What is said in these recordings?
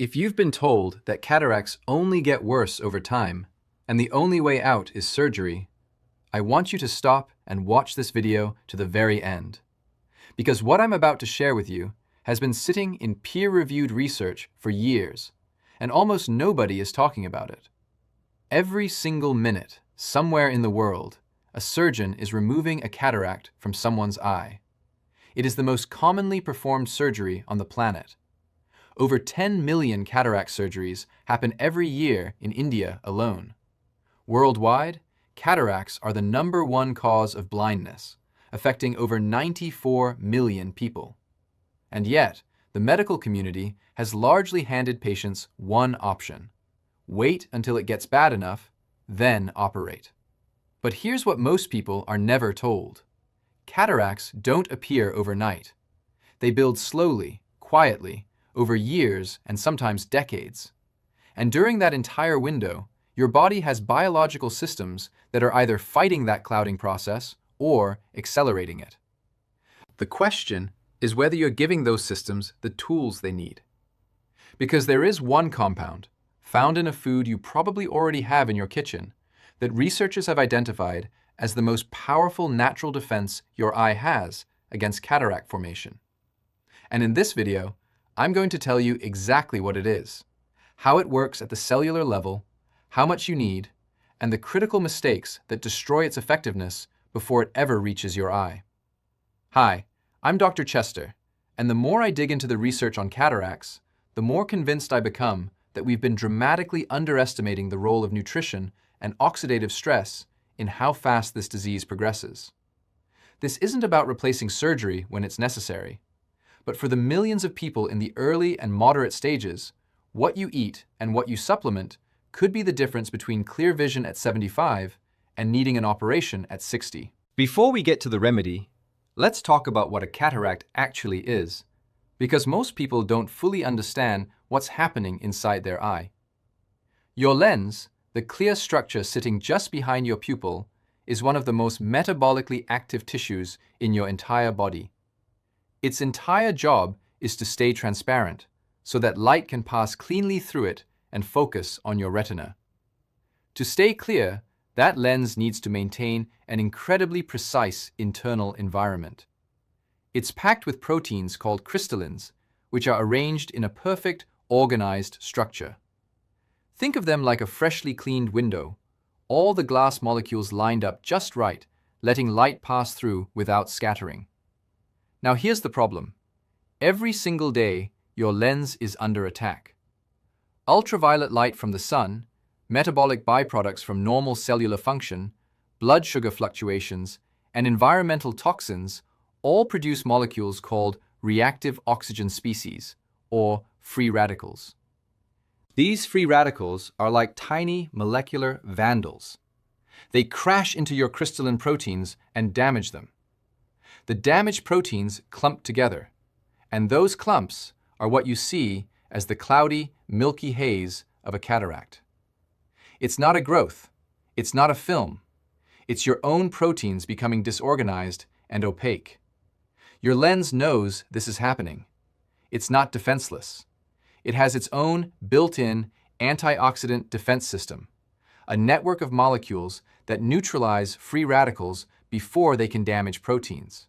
If you've been told that cataracts only get worse over time, and the only way out is surgery, I want you to stop and watch this video to the very end. Because what I'm about to share with you has been sitting in peer-reviewed research for years, and almost nobody is talking about it. Every single minute, somewhere in the world, a surgeon is removing a cataract from someone's eye. It is the most commonly performed surgery on the planet. Over 10 million cataract surgeries happen every year in India alone. Worldwide, cataracts are the #1 cause of blindness, affecting over 94 million people. And yet, the medical community has largely handed patients one option: wait until it gets bad enough, then operate. But here's what most people are never told. Cataracts don't appear overnight. They build slowly, quietly, over years and sometimes decades. And during that entire window, your body has biological systems that are either fighting that clouding process or accelerating it. The question is whether you're giving those systems the tools they need. Because there is one compound, found in a food you probably already have in your kitchen, that researchers have identified as the most powerful natural defense your eye has against cataract formation. And in this video, I'm going to tell you exactly what it is, how it works at the cellular level, how much you need, and the critical mistakes that destroy its effectiveness before it ever reaches your eye. Hi, I'm Dr. Chester, and the more I dig into the research on cataracts, the more convinced I become that we've been dramatically underestimating the role of nutrition and oxidative stress in how fast this disease progresses. This isn't about replacing surgery when it's necessary, but for the millions of people in the early and moderate stages, what you eat and what you supplement could be the difference between clear vision at 75 and needing an operation at 60. Before we get to the remedy, let's talk about what a cataract actually is, because most people don't fully understand what's happening inside their eye. Your lens, the clear structure sitting just behind your pupil, is one of the most metabolically active tissues in your entire body. Its entire job is to stay transparent, so that light can pass cleanly through it and focus on your retina. To stay clear, that lens needs to maintain an incredibly precise internal environment. It's packed with proteins called crystallins, which are arranged in a perfect, organized structure. Think of them like a freshly cleaned window, all the glass molecules lined up just right, letting light pass through without scattering. Now here's the problem. Every single day, your lens is under attack. Ultraviolet light from the sun, metabolic byproducts from normal cellular function, blood sugar fluctuations, and environmental toxins all produce molecules called reactive oxygen species, or free radicals. These free radicals are like tiny molecular vandals. They crash into your crystalline proteins and damage them. The damaged proteins clump together, and those clumps are what you see as the cloudy, milky haze of a cataract. It's not a growth, it's not a film, it's your own proteins becoming disorganized and opaque. Your lens knows this is happening. It's not defenseless. It has its own built-in antioxidant defense system, a network of molecules that neutralize free radicals before they can damage proteins.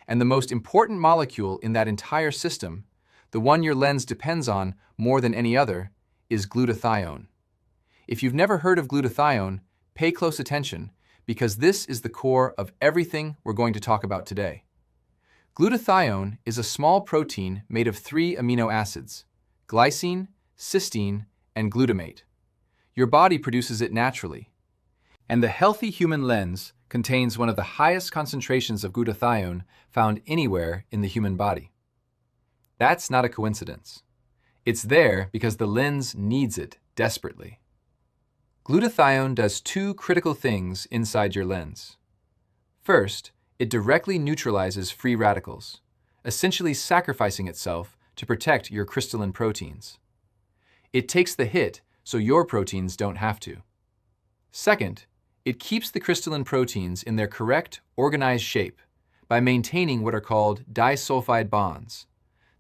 And the most important molecule in that entire system, the one your lens depends on more than any other, is glutathione. If you've never heard of glutathione, pay close attention, because this is the core of everything we're going to talk about today. Glutathione is a small protein made of 3 amino acids: glycine, cysteine, and glutamate. Your body produces it naturally. And the healthy human lens contains one of the highest concentrations of glutathione found anywhere in the human body. That's not a coincidence. It's there because the lens needs it desperately. Glutathione does 2 critical things inside your lens. First, it directly neutralizes free radicals, essentially sacrificing itself to protect your crystalline proteins. It takes the hit so your proteins don't have to. Second, it keeps the crystalline proteins in their correct, organized shape by maintaining what are called disulfide bonds.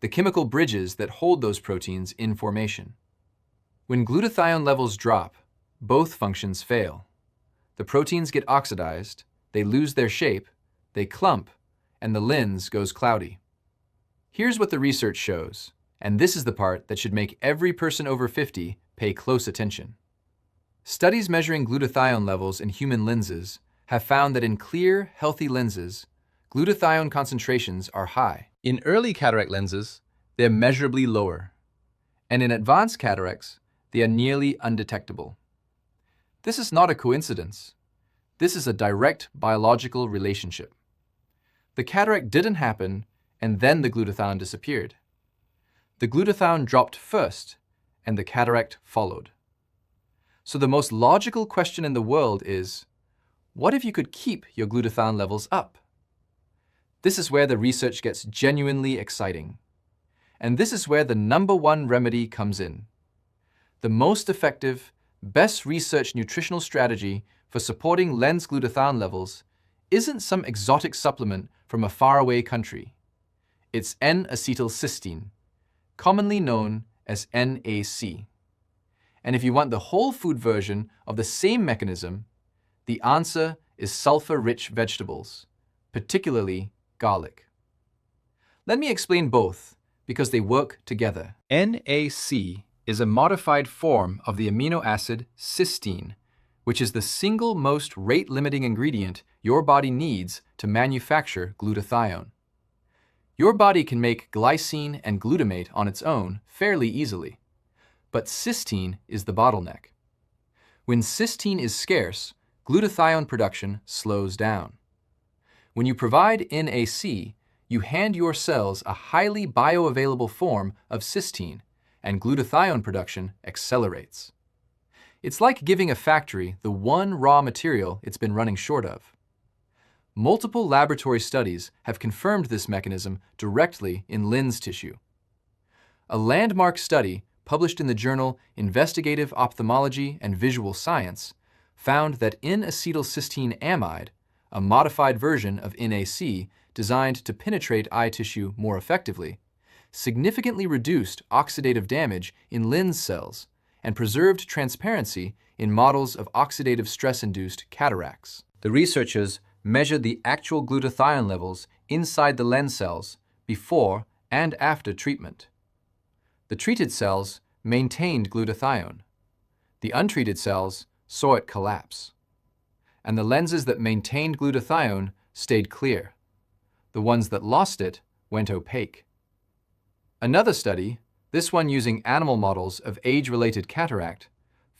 the chemical bridges that hold those proteins in formation. When glutathione levels drop, both functions fail. The proteins get oxidized, they lose their shape, they clump, and the lens goes cloudy. Here's what the research shows, and this is the part that should make every person over 50 pay close attention. Studies measuring glutathione levels in human lenses have found that in clear, healthy lenses, glutathione concentrations are high. In early cataract lenses, they're measurably lower, and in advanced cataracts, they are nearly undetectable. This is not a coincidence. This is a direct biological relationship. The cataract didn't happen, and then the glutathione disappeared. The glutathione dropped first, and the cataract followed. So the most logical question in the world is, what if you could keep your glutathione levels up? This is where the research gets genuinely exciting. And this is where the #1 remedy comes in. The most effective, best researched nutritional strategy for supporting lens glutathione levels isn't some exotic supplement from a faraway country. It's N-acetylcysteine, commonly known as NAC. And if you want the whole food version of the same mechanism, the answer is sulfur-rich vegetables, particularly garlic. Let me explain both, because they work together. NAC is a modified form of the amino acid cysteine, which is the single most rate-limiting ingredient your body needs to manufacture glutathione. Your body can make glycine and glutamate on its own fairly easily, but cysteine is the bottleneck. When cysteine is scarce, glutathione production slows down. When you provide NAC, you hand your cells a highly bioavailable form of cysteine, and glutathione production accelerates. It's like giving a factory the one raw material it's been running short of. Multiple laboratory studies have confirmed this mechanism directly in lens tissue. A landmark study published in the journal Investigative Ophthalmology and Visual Science found that N-acetylcysteine amide, a modified version of NAC designed to penetrate eye tissue more effectively, significantly reduced oxidative damage in lens cells and preserved transparency in models of oxidative stress-induced cataracts. The researchers measured the actual glutathione levels inside the lens cells before and after treatment. The treated cells maintained glutathione. The untreated cells saw it collapse. And the lenses that maintained glutathione stayed clear. The ones that lost it went opaque. Another study, this one using animal models of age-related cataract,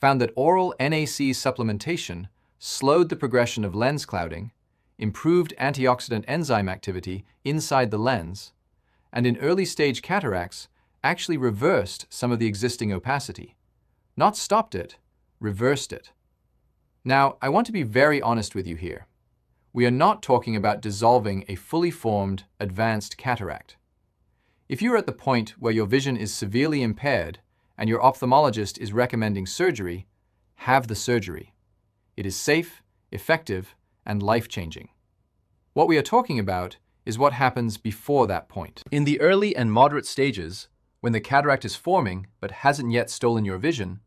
found that oral NAC supplementation slowed the progression of lens clouding, improved antioxidant enzyme activity inside the lens, and in early-stage cataracts actually reversed some of the existing opacity. Not stopped it, reversed it. Now, I want to be very honest with you here. We are not talking about dissolving a fully formed, advanced cataract. If you're at the point where your vision is severely impaired and your ophthalmologist is recommending surgery, have the surgery. It is safe, effective, and life-changing. What we are talking about is what happens before that point. In the early and moderate stages, when the cataract is forming but hasn't yet stolen your vision,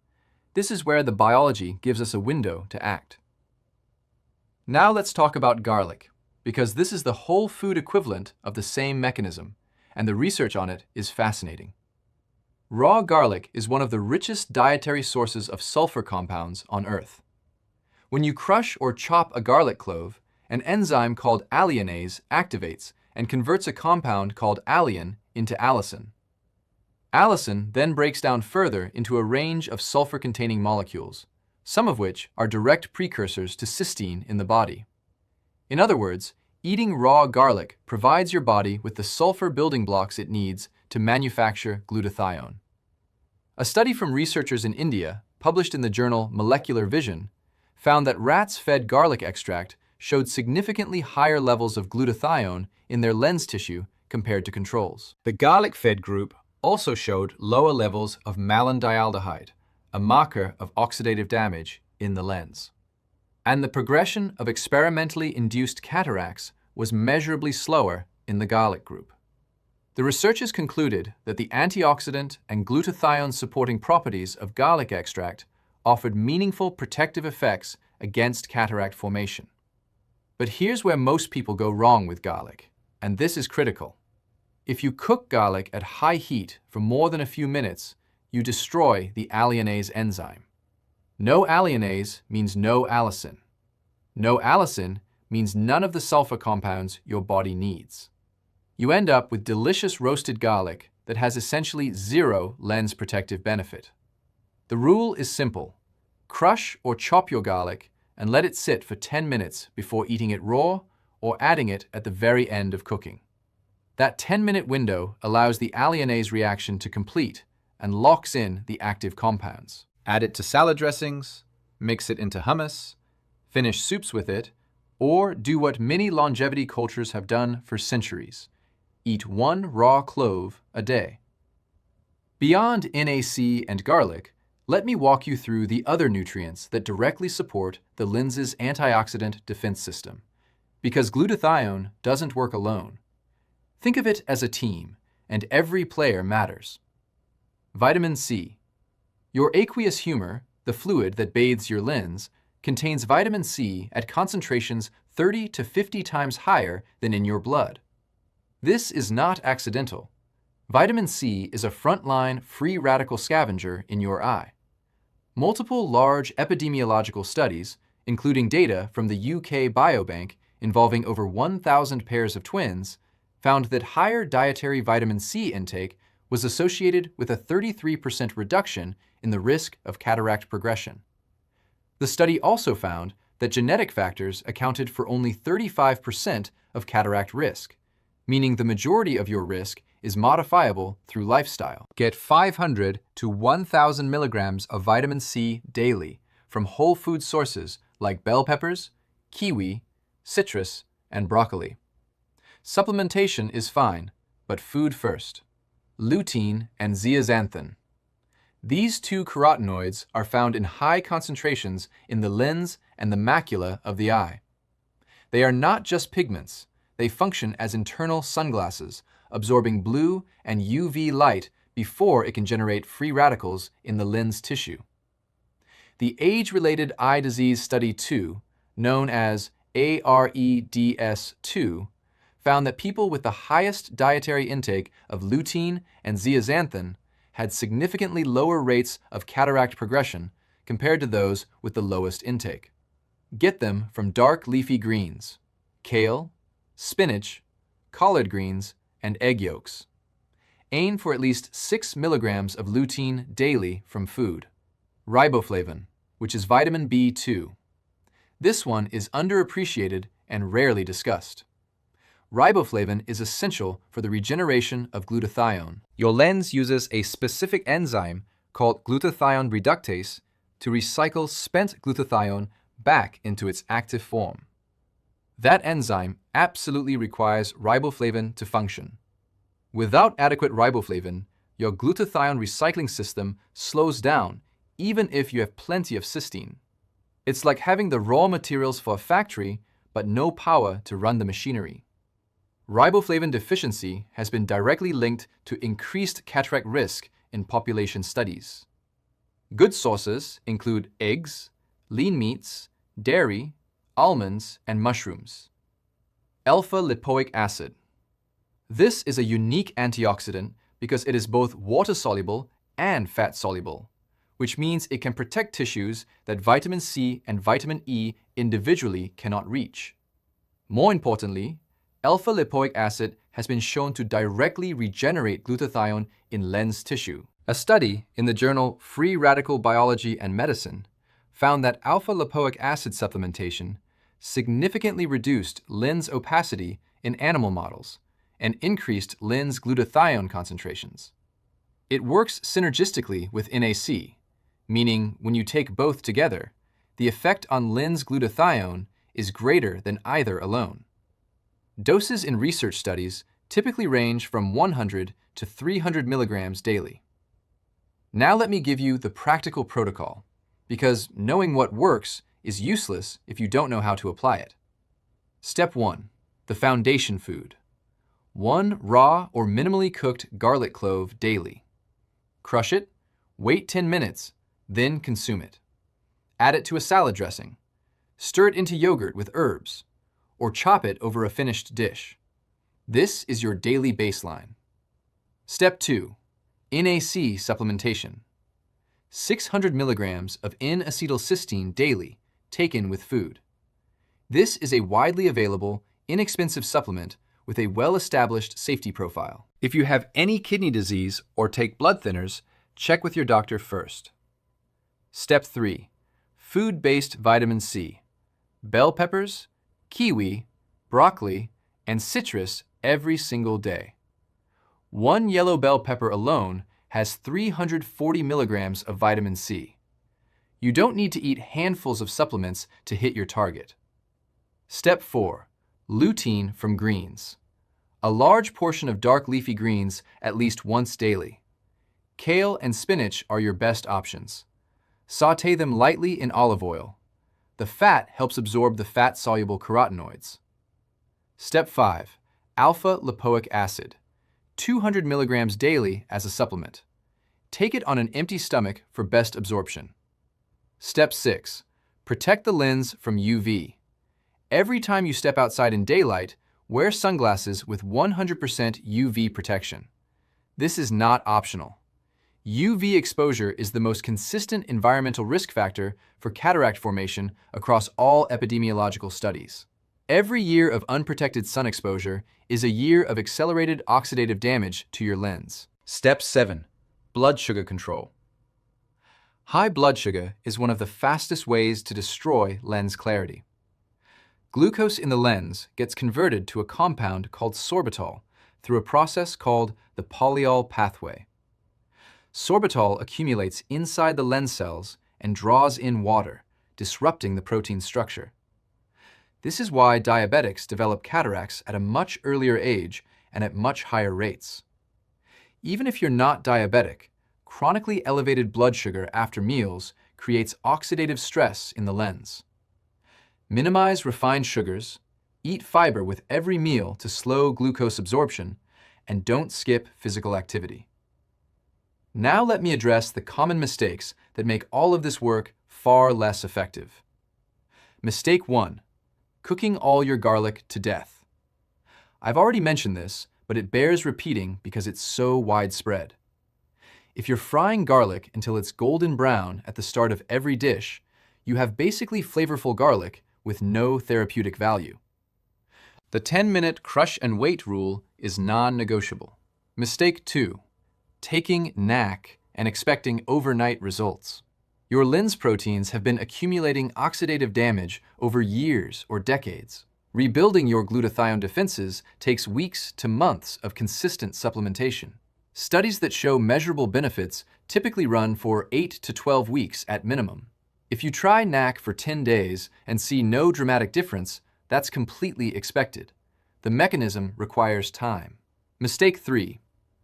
this is where the biology gives us a window to act. Now let's talk about garlic, because this is the whole food equivalent of the same mechanism, and the research on it is fascinating. Raw garlic is one of the richest dietary sources of sulfur compounds on Earth. When you crush or chop a garlic clove, an enzyme called alliinase activates and converts a compound called alliin into allicin. Allicin then breaks down further into a range of sulfur-containing molecules, some of which are direct precursors to cysteine in the body. In other words, eating raw garlic provides your body with the sulfur building blocks it needs to manufacture glutathione. A study from researchers in India, published in the journal Molecular Vision, found that rats fed garlic extract showed significantly higher levels of glutathione in their lens tissue compared to controls. The garlic-fed group also showed lower levels of malondialdehyde, a marker of oxidative damage in the lens. And the progression of experimentally induced cataracts was measurably slower in the garlic group. The researchers concluded that the antioxidant and glutathione-supporting properties of garlic extract offered meaningful protective effects against cataract formation. But here's where most people go wrong with garlic, and this is critical. If you cook garlic at high heat for more than a few minutes, you destroy the alliinase enzyme. No alliinase means no allicin. No allicin means none of the sulfur compounds your body needs. You end up with delicious roasted garlic that has essentially zero lens protective benefit. The rule is simple. Crush or chop your garlic and let it sit for 10 minutes before eating it raw or adding it at the very end of cooking. That 10-minute window allows the alliinase reaction to complete and locks in the active compounds. Add it to salad dressings, mix it into hummus, finish soups with it, or do what many longevity cultures have done for centuries. Eat one raw clove a day. Beyond NAC and garlic, let me walk you through the other nutrients that directly support the lens's antioxidant defense system, because glutathione doesn't work alone. Think of it as a team, and every player matters. Vitamin C. Your aqueous humor, the fluid that bathes your lens, contains vitamin C at concentrations 30 to 50 times higher than in your blood. This is not accidental. Vitamin C is a frontline free radical scavenger in your eye. Multiple large epidemiological studies, including data from the UK Biobank involving over 1,000 pairs of twins, found that higher dietary vitamin C intake was associated with a 33% reduction in the risk of cataract progression. The study also found that genetic factors accounted for only 35% of cataract risk, meaning the majority of your risk is modifiable through lifestyle. Get 500 to 1,000 milligrams of vitamin C daily from whole food sources like bell peppers, kiwi, citrus, and broccoli. Supplementation is fine, but food first. Lutein and zeaxanthin. These two carotenoids are found in high concentrations in the lens and the macula of the eye. They are not just pigments. They function as internal sunglasses, absorbing blue and UV light before it can generate free radicals in the lens tissue. The Age-Related Eye Disease Study 2, known as AREDS2, found that people with the highest dietary intake of lutein and zeaxanthin had significantly lower rates of cataract progression compared to those with the lowest intake. Get them from dark leafy greens, kale, spinach, collard greens, and egg yolks. Aim for at least 6 milligrams of lutein daily from food. Riboflavin, which is vitamin B2. This one is underappreciated and rarely discussed. Riboflavin is essential for the regeneration of glutathione. Your lens uses a specific enzyme called glutathione reductase to recycle spent glutathione back into its active form. That enzyme absolutely requires riboflavin to function. Without adequate riboflavin, your glutathione recycling system slows down even if you have plenty of cysteine. It's like having the raw materials for a factory but no power to run the machinery. Riboflavin deficiency has been directly linked to increased cataract risk in population studies. Good sources include eggs, lean meats, dairy, almonds, and mushrooms. Alpha-lipoic acid. This is a unique antioxidant because it is both water-soluble and fat-soluble, which means it can protect tissues that vitamin C and vitamin E individually cannot reach. More importantly, alpha-lipoic acid has been shown to directly regenerate glutathione in lens tissue. A study in the journal Free Radical Biology and Medicine found that alpha-lipoic acid supplementation significantly reduced lens opacity in animal models and increased lens glutathione concentrations. It works synergistically with NAC, meaning when you take both together, the effect on lens glutathione is greater than either alone. Doses in research studies typically range from 100 to 300 milligrams daily. Now let me give you the practical protocol, because knowing what works is useless if you don't know how to apply it. Step 1. The foundation food. 1 raw or minimally cooked garlic clove daily. Crush it, wait 10 minutes, then consume it. Add it to a salad dressing. Stir it into yogurt with herbs, or chop it over a finished dish. This is your daily baseline. Step 2. NAC supplementation. 600 milligrams of N-acetylcysteine daily, taken with food. This is a widely available, inexpensive supplement with a well-established safety profile. If you have any kidney disease or take blood thinners, check with your doctor first. Step 3. Food-based vitamin C. Bell peppers, kiwi, broccoli, and citrus every single day. 1 yellow bell pepper alone has 340 milligrams of vitamin C. You don't need to eat handfuls of supplements to hit your target. Step 4. Lutein from greens. A large portion of dark leafy greens at least once daily. Kale and spinach are your best options. Sauté them lightly in olive oil. The fat helps absorb the fat-soluble carotenoids. Step 5. Alpha-lipoic acid. 200 milligrams daily as a supplement. Take it on an empty stomach for best absorption. Step 6. Protect the lens from UV. Every time you step outside in daylight, wear sunglasses with 100% UV protection. This is not optional. UV exposure is the most consistent environmental risk factor for cataract formation across all epidemiological studies. Every year of unprotected sun exposure is a year of accelerated oxidative damage to your lens. Step 7. Blood sugar control. High blood sugar is one of the fastest ways to destroy lens clarity. Glucose in the lens gets converted to a compound called sorbitol through a process called the polyol pathway. Sorbitol accumulates inside the lens cells and draws in water, disrupting the protein structure. This is why diabetics develop cataracts at a much earlier age and at much higher rates. Even if you're not diabetic, chronically elevated blood sugar after meals creates oxidative stress in the lens. Minimize refined sugars, eat fiber with every meal to slow glucose absorption, and don't skip physical activity. Now let me address the common mistakes that make all of this work far less effective. Mistake 1. Cooking all your garlic to death. I've already mentioned this, but it bears repeating because it's so widespread. If you're frying garlic until it's golden brown at the start of every dish, you have basically flavorful garlic with no therapeutic value. The 10-minute crush and wait rule is non-negotiable. Mistake 2. Taking NAC and expecting overnight results. Your lens proteins have been accumulating oxidative damage over years or decades. Rebuilding your glutathione defenses takes weeks to months of consistent supplementation. Studies that show measurable benefits typically run for 8 to 12 weeks at minimum. If you try NAC for 10 days and see no dramatic difference, that's completely expected. The mechanism requires time. Mistake 3.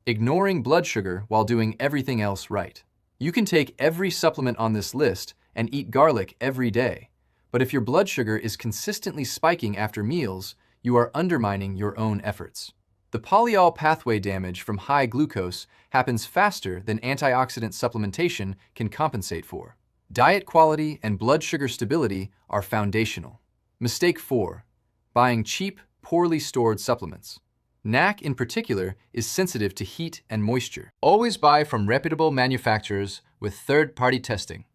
Ignoring blood sugar while doing everything else right. You can take every supplement on this list and eat garlic every day, but if your blood sugar is consistently spiking after meals, you are undermining your own efforts. The polyol pathway damage from high glucose happens faster than antioxidant supplementation can compensate for. Diet quality and blood sugar stability are foundational. Mistake 4. Buying cheap, poorly stored supplements. NAC in particular is sensitive to heat and moisture. Always buy from reputable manufacturers with third-party testing,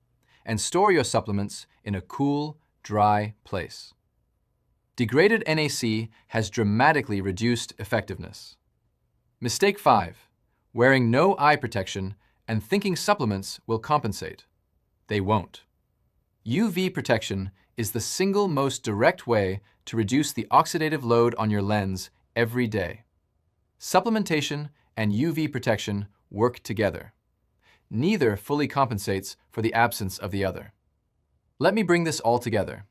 and store your supplements in a cool, dry place. Degraded NAC has dramatically reduced effectiveness. Mistake 5. Wearing no eye protection and thinking supplements will compensate. They won't. UV protection is the single most direct way to reduce the oxidative load on your lens every day. Supplementation and UV protection work together. Neither fully compensates for the absence of the other. Let me bring this all together.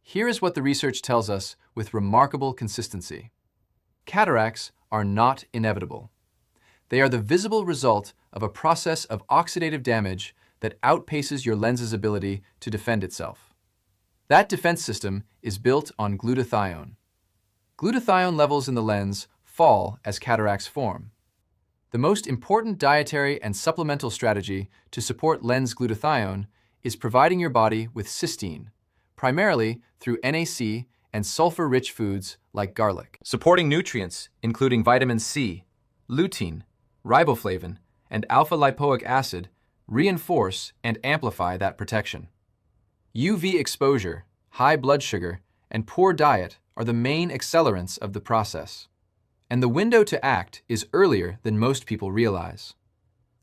Here is what the research tells us with remarkable consistency. Cataracts are not inevitable. They are the visible result of a process of oxidative damage that outpaces your lens's ability to defend itself. That defense system is built on glutathione. Glutathione levels in the lens fall as cataracts form. The most important dietary and supplemental strategy to support lens glutathione is providing your body with cysteine, primarily through NAC and sulfur-rich foods like garlic. Supporting nutrients, including vitamin C, lutein, riboflavin, and alpha-lipoic acid, reinforce and amplify that protection. UV exposure, high blood sugar, and poor diet are the main accelerants of the process. And the window to act is earlier than most people realize.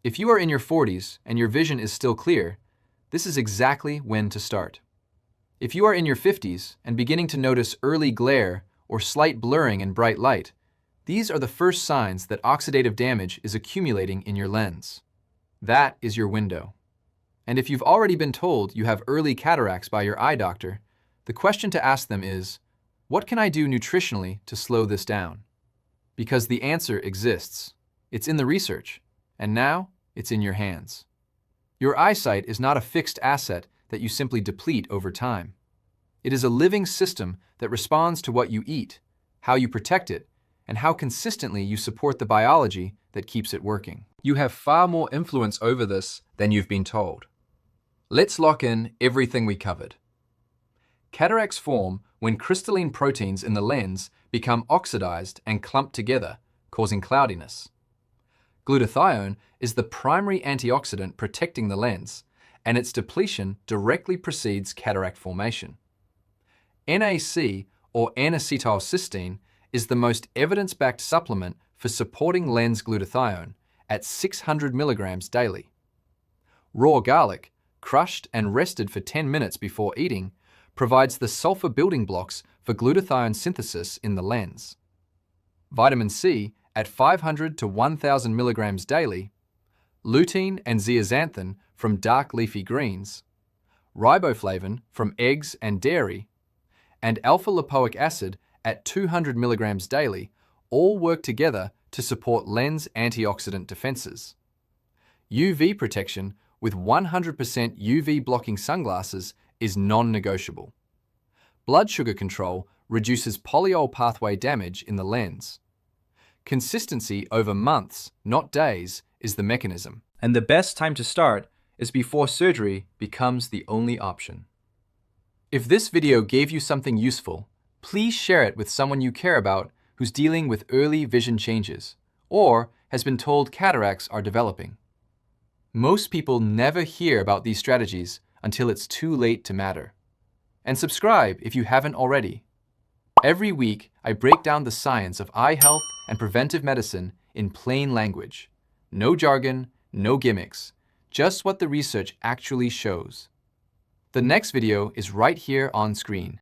If you are in your 40s and your vision is still clear, this is exactly when to start. If you are in your 50s and beginning to notice early glare or slight blurring in bright light, these are the first signs that oxidative damage is accumulating in your lens. That is your window. And if you've already been told you have early cataracts by your eye doctor, the question to ask them is, what can I do nutritionally to slow this down? Because the answer exists. It's in the research, and now it's in your hands. Your eyesight is not a fixed asset that you simply deplete over time. It is a living system that responds to what you eat, how you protect it, and how consistently you support the biology that keeps it working. You have far more influence over this than you've been told. Let's lock in everything we covered. Cataracts form when crystalline proteins in the lens become oxidized and clumped together, causing cloudiness. Glutathione is the primary antioxidant protecting the lens, and its depletion directly precedes cataract formation. NAC, or N-acetylcysteine, is the most evidence-backed supplement for supporting lens glutathione at 600 milligrams daily. Raw garlic, crushed and rested for 10 minutes before eating, provides the sulfur building blocks for glutathione synthesis in the lens. Vitamin C at 500 to 1000 milligrams daily, lutein and zeaxanthin from dark leafy greens, riboflavin from eggs and dairy, and alpha-lipoic acid at 200 milligrams daily all work together to support lens antioxidant defenses. UV protection with 100% UV blocking sunglasses is non-negotiable. Blood sugar control reduces polyol pathway damage in the lens. Consistency over months, not days, is the mechanism. And the best time to start is before surgery becomes the only option. If this video gave you something useful, please share it with someone you care about who's dealing with early vision changes or has been told cataracts are developing. Most people never hear about these strategies until it's too late to matter. And subscribe if you haven't already. Every week, I break down the science of eye health and preventive medicine in plain language. No jargon, no gimmicks, just what the research actually shows. The next video is right here on screen.